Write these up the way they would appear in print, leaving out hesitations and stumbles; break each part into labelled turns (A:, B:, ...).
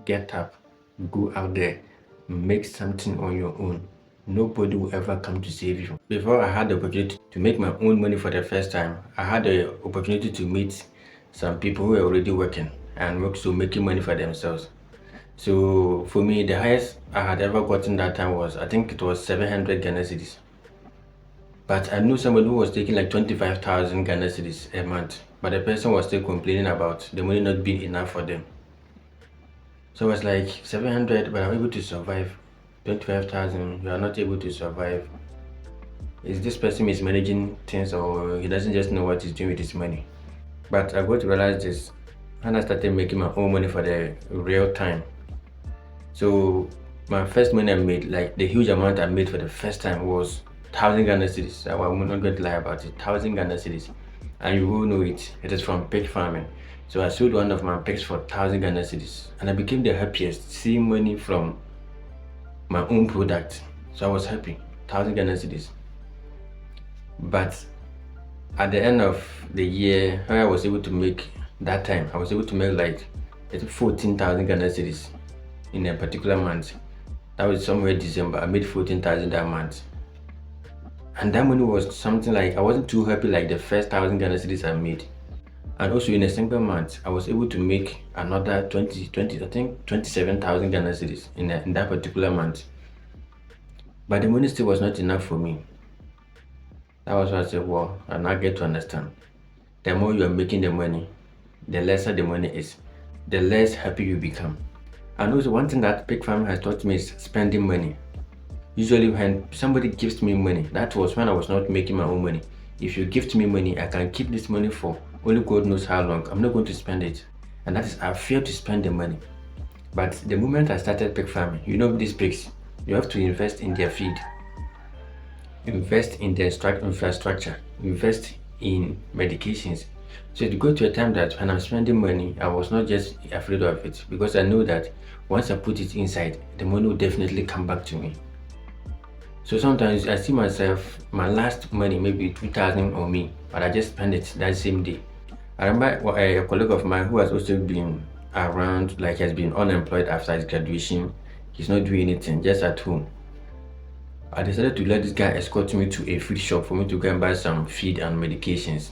A: get up, go out there, make something on your own. Nobody will ever come to save you. Before I had the opportunity to make my own money for the first time, I had the opportunity to meet some people who were already working and also making money for themselves. So for me, the highest I had ever gotten that time was, I think it was 700 Ghana cedis. But I knew somebody who was taking like 25,000 Ghana cedis a month, but the person was still complaining about the money not being enough for them. So I was like, 700, but I'm able to survive. 25,000, you are not able to survive. Is this person mismanaging things, or he doesn't just know what he's doing with his money? But I got to realize this when I started making my own money for the real time. So my first money I made, like the huge amount I made for the first time, was 1,000 Ghana cedis. I'm not going to lie about it. 1,000 Ghana cedis. And you will know it. It is from pig farming. So I sold one of my pigs for 1,000 Ghana cedis. And I became the happiest seeing money from my own product. So I was happy. 1,000 Ghana cedis. But at the end of the year, how I was able to make that time, I was able to make like 14,000 Ghana cedis in a particular month. That was somewhere December. I made 14,000 that month. And that money was something like, I wasn't too happy like the first 1,000 Ghana cedis I made. And also in a single month, I was able to make another 20, I think 27,000 Ghana cedis in that particular month. But the money still was not enough for me. That was why I said, well, I now get to understand. The more you are making the money, the lesser the money is, the less happy you become. And also one thing that pig farming has taught me is spending money. Usually when somebody gives me money, that was when I was not making my own money. If you gift me money, I can keep this money for only God knows how long. I'm not going to spend it. And that is, I fear to spend the money. But the moment I started pig farming, you know these pigs, you have to invest in their feed, invest in their infrastructure, invest in medications. So it got to a time that when I'm spending money, I was not just afraid of it, because I know that once I put it inside, the money will definitely come back to me. So sometimes I see myself, my last money, maybe 2,000 on me, but I just spend it that same day. I remember a colleague of mine who has also been around, like has been unemployed after his graduation. He's not doing anything, just at home. I decided to let this guy escort me to a food shop for me to go and buy some feed and medications.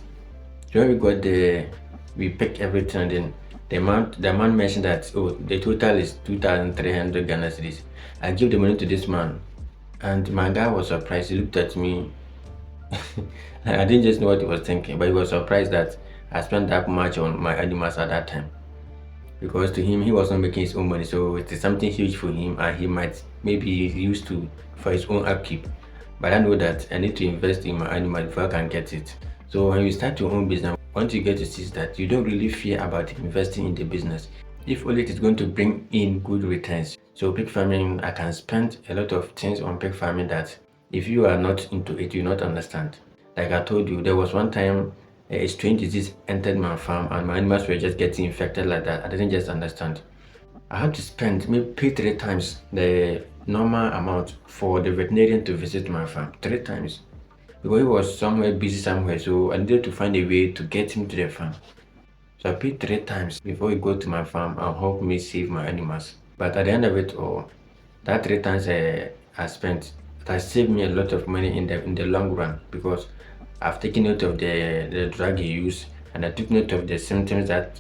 A: So when we got there, we picked everything, and then the man mentioned that, oh, the total is 2,300 Ghana cedis. I gave the money to this man, and my guy was surprised. He looked at me. I didn't just know what he was thinking, but he was surprised that I spent that much on my animals at that time. Because to him, he was not making his own money, so it is something huge for him, and he might maybe use to for his own upkeep. But I know that I need to invest in my animal before I can get it. So when you start your own business, once you get to see that, you don't really fear about investing in the business, if only it is going to bring in good returns. So pig farming, I can spend a lot of things on pig farming that if you are not into it, you not understand. Like I told you, there was one time a strange disease entered my farm and my animals were just getting infected like that. I didn't just understand. I had to spend, maybe pay 3 times the normal amount for the veterinarian to visit my farm. 3 times. Because he was somewhere busy somewhere, so I needed to find a way to get him to the farm. So I paid 3 times before he got to my farm and helped me save my animals. But at the end of it all, that 3 times I spent, it has saved me a lot of money in the long run, because I've taken note of the drug you use, and I took note of the symptoms that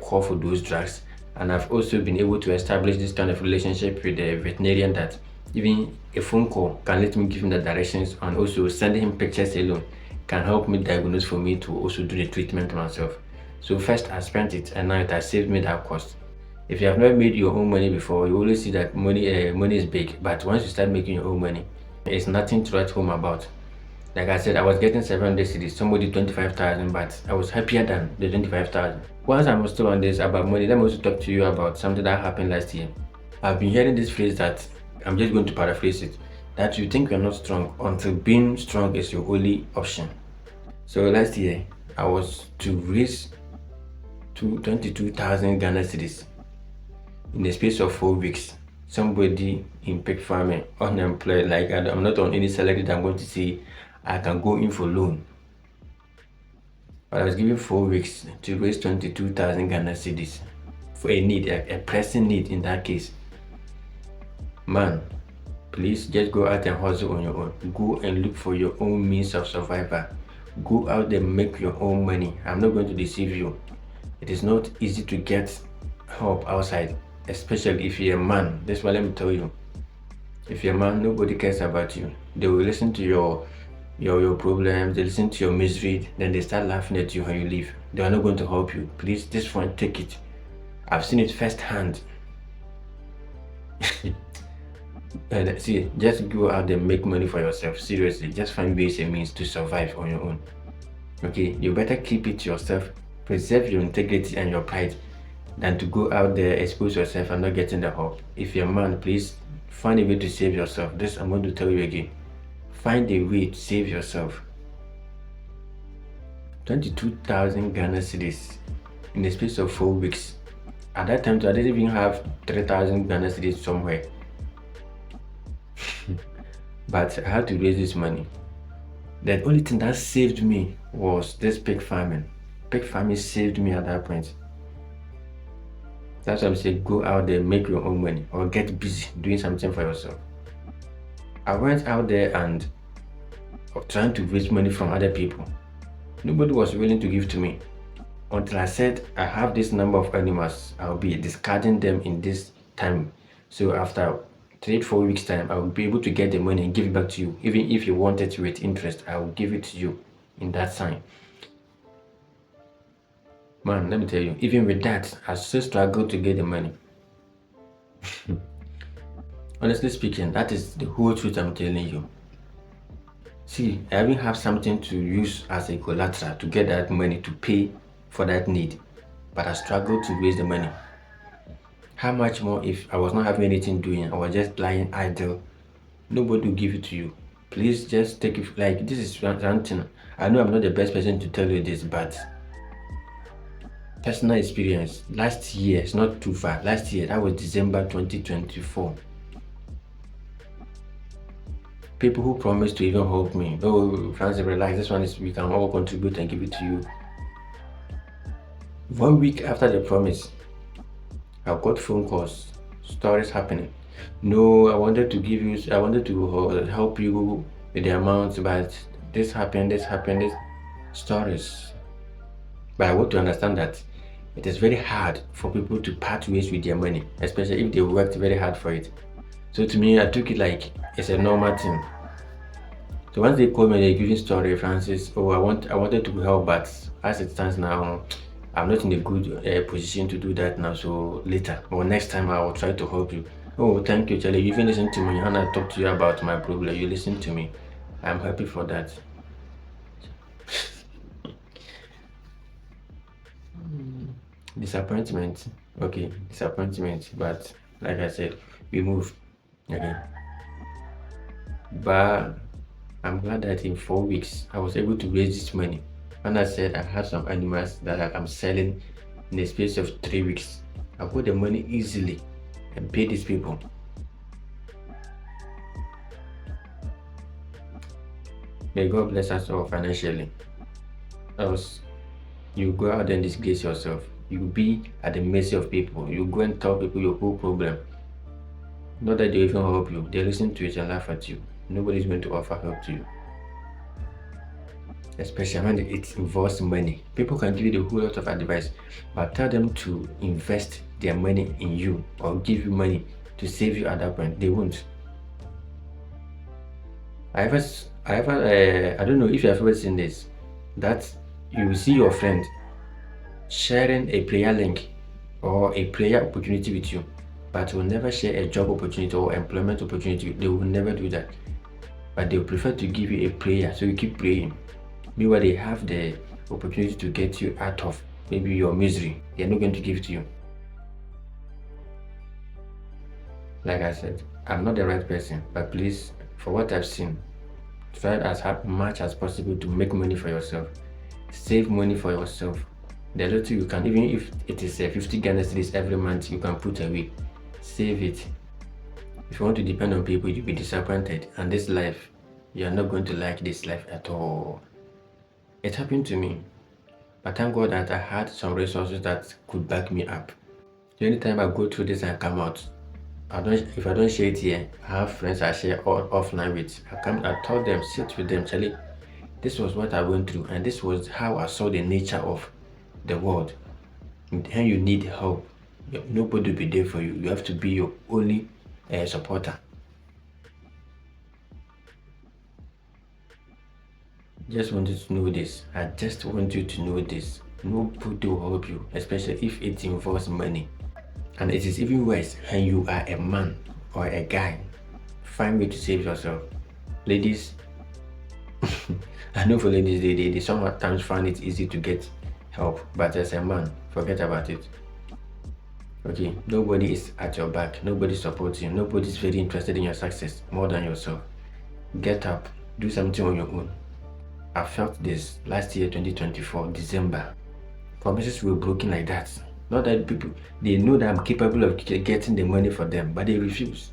A: call for those drugs. And I've also been able to establish this kind of relationship with the veterinarian that even a phone call can let me give him the directions, and also sending him pictures alone can help me diagnose for me to also do the treatment myself. So first I spent it, and now it has saved me that cost. If you have never made your own money before, you always see that money is big, but once you start making your own money, it's nothing to write home about. Like I said, I was getting 700 cedis, somebody 25,000, but I was happier than the 25,000. Once I'm still on this about money, let me also talk to you about something that happened last year. I've been hearing this phrase that, I'm just going to paraphrase it, that you think you're not strong until being strong is your only option. So last year, I was to raise 22,000 Ghana cedis in the space of 4 weeks. Somebody in pig farming, unemployed, like I'm not on any salary that I'm going to say I can go in for loan. But I was given 4 weeks to raise 22,000 Ghana cedis. for a need, a pressing need in that case. Man, please just go out and hustle on your own. Go and look for your own means of survival. Go out there, make your own money. I'm not going to deceive you. It is not easy to get help outside, especially if you're a man. That's why let me tell you. If you're a man, nobody cares about you. They will listen to your problems, they listen to your misery, then they start laughing at you when you leave. They are not going to help you. Please, this one, take it. I've seen it firsthand. And see, just go out there, make money for yourself. Seriously, just find ways and means to survive on your own. Okay, you better keep it to yourself. Preserve your integrity and your pride than to go out there, expose yourself and not getting the help. If you're a man, please find a way to save yourself. This I'm going to tell you again. Find a way to save yourself. 22,000 Ghana cedis in the space of 4 weeks. At that time, I didn't even have 3,000 Ghana cedis somewhere. But I had to raise this money. The only thing that saved me was this pig farming. Pig farming saved me at that point. That's why I'm saying go out there, make your own money, or get busy doing something for yourself. I went out there and trying to raise money from other people. Nobody was willing to give to me until I said I have this number of animals. I'll be discarding them in this time. So after 3-4 weeks time, I will be able to get the money and give it back to you. Even if you want it with interest, I will give it to you in that time. Man, let me tell you, even with that, I still struggle to get the money. Honestly speaking, that is the whole truth I'm telling you. See, I even have something to use as a collateral to get that money to pay for that need, but I struggle to raise the money. How much more if I was not having anything doing, I was just lying idle? Nobody will give it to you. Please just take it. Like, this is something. I know I'm not the best person to tell you this, but personal experience. Last year, it's not too far. Last year, that was December 2024. People who promised to even help me. Oh, Francis, relax. This one is we can all contribute and give it to you. 1 week after the promise, I got phone calls, stories happening. No, I wanted to help you with the amount, but this happened, this stories. But I want to understand that it is very hard for people to part ways with their money, especially if they worked very hard for it. So to me, I took it like it's a normal thing. So once they called me, they're giving story, Francis. Oh, I wanted to help, but as it stands now, I'm not in a good position to do that now. So later or next time, I will try to help you. Oh, thank you, Charlie. You even listen to me, and I talk to you about my problem. You listen to me. I'm happy for that. Disappointment. Okay, disappointment. But like I said, we move. Okay. But I'm glad that in 4 weeks I was able to raise this money. And I said I had some animals that I'm selling in the space of 3 weeks. I got the money easily and pay these people. May God bless us all financially. Else, you go out and disgrace yourself. You be at the mercy of people. You go and tell people your whole problem. Not that they even help you. They listen to it and laugh at you. Nobody's going to offer help to you. Especially when it involves money. People can give you a whole lot of advice, but tell them to invest their money in you or give you money to save you at that point. They won't. I don't know if you have ever seen this, that you will see your friend sharing a prayer link or a prayer opportunity with you, but will never share a job opportunity or employment opportunity. They will never do that, but they will prefer to give you a prayer so you keep praying. Meanwhile, they have the opportunity to get you out of maybe your misery. They're not going to give it to you. Like I said, I'm not the right person, but please, for what I've seen, try as much as possible to make money for yourself. Save money for yourself. The little you can, even if it is 50 Ghana cedis every month, you can put away. Save it. If you want to depend on people, you'll be disappointed. And this life, you're not going to like this life at all. It happened to me. But thank God that I had some resources that could back me up. So anytime I go through this and come out, if I don't share it here, I have friends I share offline with. I tell them, sit with them, Charlie. This was what I went through, and this was how I saw the nature of the world. And you need help, nobody will be there for you. You have to be your only supporter. Just wanted to know this. I just want you to know this. Nobody will help you, especially if it involves money. And it is even worse when you are a man or a guy. Find way to save yourself. Ladies, I know for ladies, they sometimes find it easy to get help, but as a man, forget about it. Okay, nobody is at your back, nobody supports you, nobody is very interested in your success more than yourself. Get up, do something on your own. I felt this last year, 2024, December. Promises were broken like that. Not that people, they know that I'm capable of getting the money for them, but they refuse.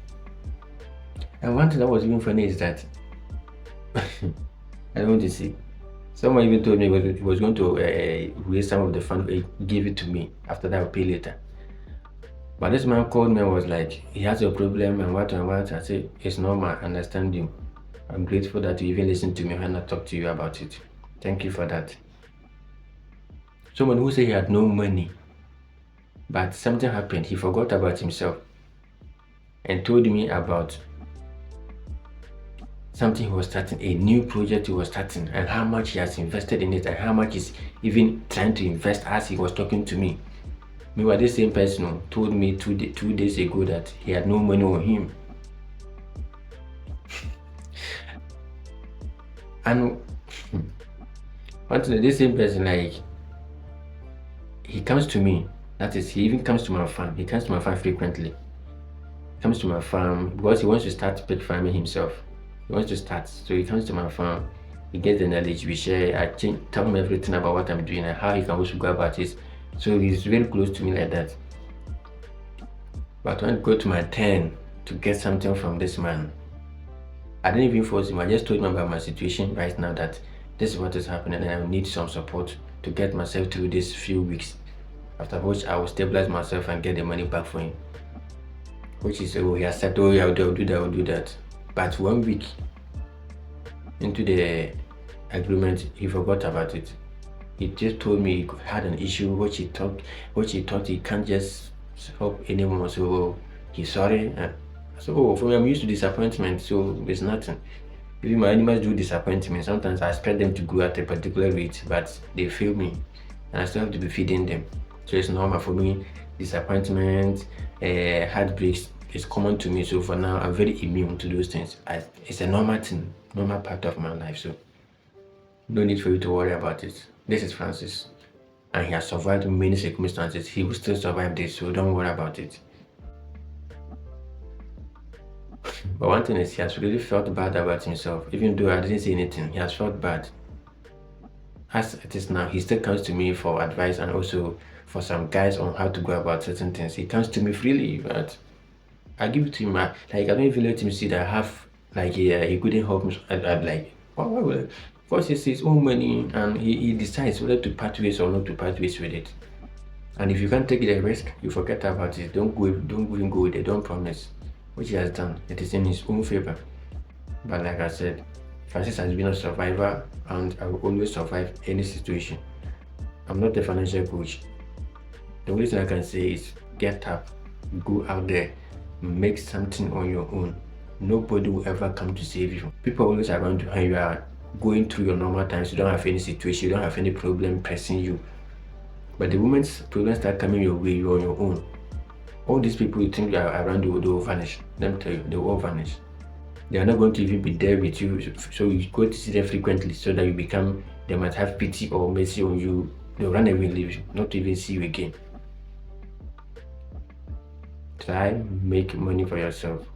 A: And one thing that was even funny is that I don't want to see. Someone even told me he was going to raise some of the fund, give it to me. After that, I'll pay later. But this man called me and was like, he has a problem and what and what. I said, it's normal, I understand you. I'm grateful that you even listened to me when I talked to you about it. Thank you for that. Someone who said he had no money, but something happened. He forgot about himself and told me about something he was starting, a new project he was starting, and how much he has invested in it and how much he's even trying to invest as he was talking to me. Meanwhile, this same person told me 2 days ago that he had no money on him. And one thing, this same person, like, he comes to me. That is, he even comes to my farm. He comes to my farm frequently. He comes to my farm because he wants to start pig farming himself. He wants to start, so he comes to my farm. He gets the knowledge, we share. I tell him everything about what I'm doing and how he can also go about it. So he's very close to me like that. But when it got to my turn to get something from this man, I didn't even force him. I just told him about my situation right now, that this is what is happening and I need some support to get myself through these few weeks. After which I will stabilize myself and get the money back for him. Which is, oh, he has said, oh yeah, I'll do that. But 1 week into the agreement, he forgot about it. He just told me he had an issue which he thought he can't just help anymore. So he's sorry. So for me, I'm used to disappointment, so it's nothing. Even my animals do disappoint me. Sometimes I expect them to go at a particular rate, but they fail me, and I still have to be feeding them. So it's normal for me. Disappointment, heartbreaks is common to me. So for now, I'm very immune to those things. It's a normal thing, normal part of my life. So no need for you to worry about it. This is Francis, and he has survived many circumstances. He will still survive this, so don't worry about it. But one thing is, he has really felt bad about himself. Even though I didn't say anything, he has felt bad. As it is now, he still comes to me for advice and also for some guides on how to go about certain things. He comes to me freely, but I give it to him. I don't even let him see that I have, like, he couldn't help me. I'm like, why would I? Of course, it's his own money, and he decides whether to part ways or not to part ways with it. And if you can't take the risk, you forget about it. Don't even go with it. Don't promise. Which he has done. It is in his own favor. But like I said, Francis has been a survivor, and I will always survive any situation. I'm not a financial coach. The only thing I can say is get up, go out there, make something on your own. Nobody will ever come to save you. People are always around you when you are going through your normal times. You don't have any situation, you don't have any problem pressing you. But the moment problems start coming your way, you're on your own. All these people you think are around you, they will vanish. Let me tell you, they will all vanish. They are not going to even be there with you, so you go to see them frequently so that you become, they might have pity or mercy on you. They'll run away and leave you, not to even see you again. Try, make money for yourself.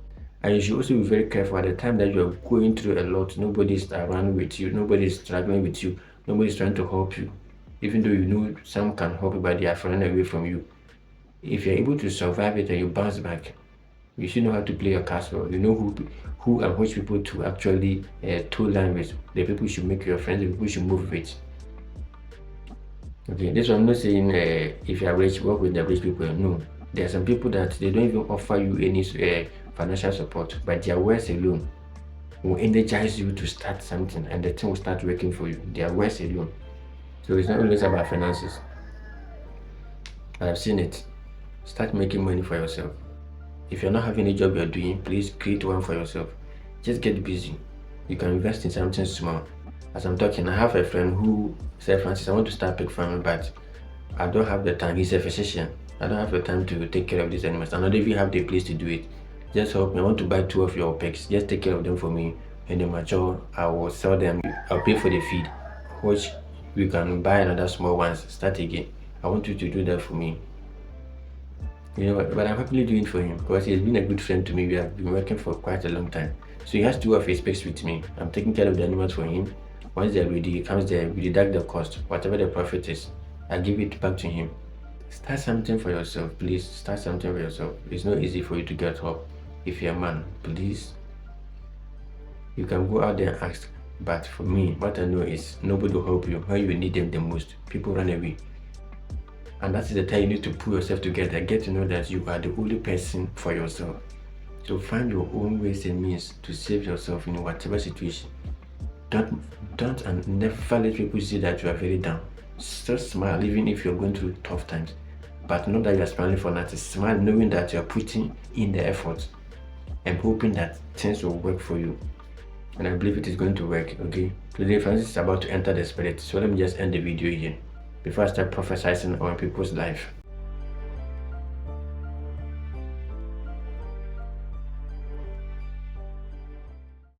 A: And you should also be very careful at the time that you're going through a lot. Nobody's around with you, nobody's struggling with you, nobody's trying to help you. Even though you know some can help you, but they are running away from you. If you're able to survive it and you bounce back, you should know how to play your cards well. You know who and which people to actually toe line with. The people you should make your friends, the people you should move with. Okay, this one I'm not saying if you're rich, work with the rich people. No, There are some people that they don't even offer you any financial support, but their words alone will energize you to start something, and the thing will start working for you. Their words alone. So it's not always about finances. I've seen it. Start making money for yourself. If you're not having a job you're doing, please create one for yourself. Just get busy. You can invest in something small. As I'm talking, I have a friend who said, Francis, I want to start pig farming, but I don't have the time. He's a physician. I don't have the time to take care of these animals. I don't even have the place to do it. Just help me. I want to buy 2 of your pigs. Just take care of them for me. When they mature, I will sell them. I'll pay for the feed, which we can buy another small ones. Start again. I want you to do that for me. You know what? But I'm happily doing it for him because he's been a good friend to me. We have been working for quite a long time. So he has 2 of his pigs with me. I'm taking care of the animals for him. Once they're ready, he comes there, we deduct the cost, whatever the profit is. I give it back to him. Start something for yourself, please. Start something for yourself. It's not easy for you to get help. If you're a man, please. You can go out there and ask. But for me, what I know is nobody will help you when you need them the most. People run away. And that is the time you need to pull yourself together. Get to know that you are the only person for yourself. So find your own ways and means to save yourself in whatever situation. Don't and never let people see that you are very down. Still smile even if you're going through tough times. But not that you're smiling for nothing. Smile knowing that you're putting in the effort and hoping that things will work for you. And I believe it is going to work, okay? Today Francis is about to enter the spirit. So let me just end the video here before I start prophesying on people's life.